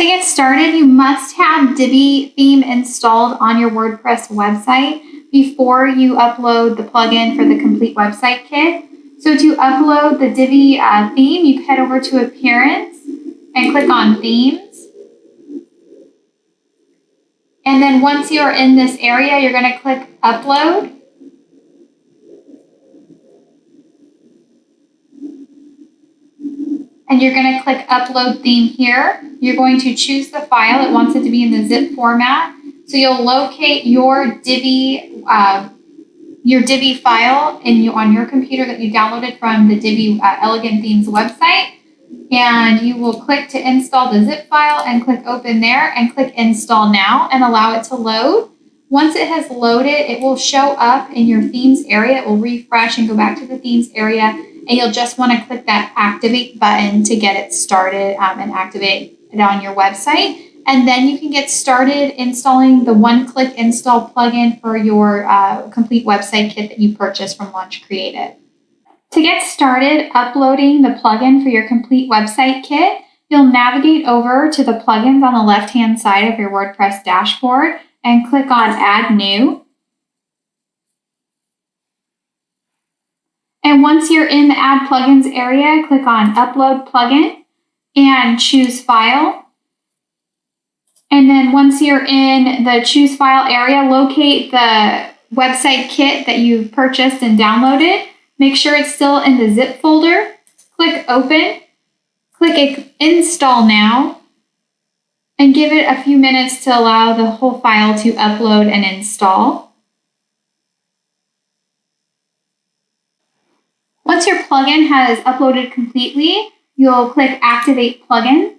To get started, you must have Divi theme installed on your WordPress website before you upload the plugin for the complete website kit. So to upload the Divi theme, you head over to Appearance and click on Themes. And then once you're in this area, you're going to click Upload. And you're going to click Upload Theme here. You're going to choose the file. It wants it to be in the zip format. So you'll locate your Divi file on your computer that you downloaded from the Divi Elegant Themes website. And you will click to install the zip file and click Open there and click Install Now and allow it to load. Once it has loaded, it will show up in your themes area. It will refresh and go back to the themes area. And you'll just want to click that Activate button to get it started and activate it on your website. And then you can get started installing the one-click install plugin for your complete website kit that you purchased from Launch Creative. To get started uploading the plugin for your complete website kit, you'll navigate over to the plugins on the left-hand side of your WordPress dashboard and click on Add New. And once you're in the Add Plugins area, click on Upload Plugin and choose File. And then once you're in the Choose File area, locate the website kit that you've purchased and downloaded. Make sure it's still in the zip folder. Click Open. Click Install Now. And give it a few minutes to allow the whole file to upload and install. Once your plugin has uploaded completely, you'll click Activate Plugin.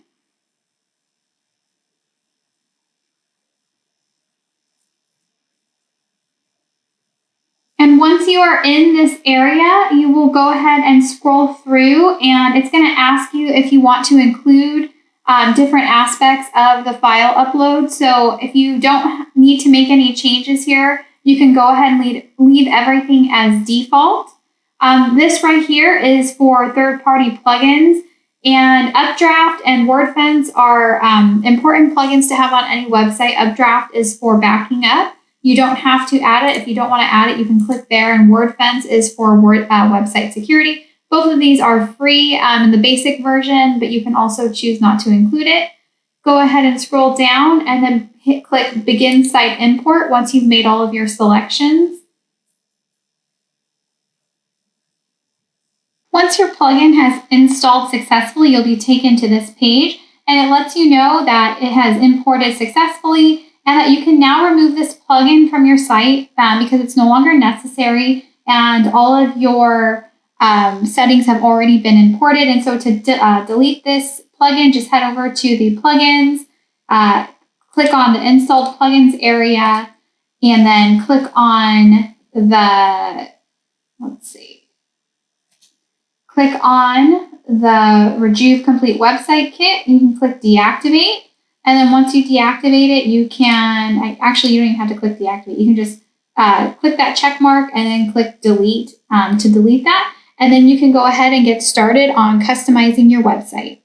And once you are in this area, you will go ahead and scroll through, and it's going to ask you if you want to include different aspects of the file upload. So if you don't need to make any changes here, you can go ahead and leave everything as default. This right here is for third-party plugins, and Updraft and WordFence are important plugins to have on any website. Updraft is for backing up. You don't have to add it. If you don't want to add it, you can click there. And WordFence is for website security. Both of these are free in the basic version, but you can also choose not to include it. Go ahead and scroll down and then click Begin Site Import once you've made all of your selections. Once your plugin has installed successfully, you'll be taken to this page, and it lets you know that it has imported successfully and that you can now remove this plugin from your site because it's no longer necessary and all of your settings have already been imported. And so to delete this plugin, just head over to the plugins, click on the installed plugins area, and then click on click on the Rejuve Complete Website Kit. You can click Deactivate. And then once you deactivate it, you can, actually you don't even have to click Deactivate. You can just click that check mark and then click Delete to delete that. And then you can go ahead and get started on customizing your website.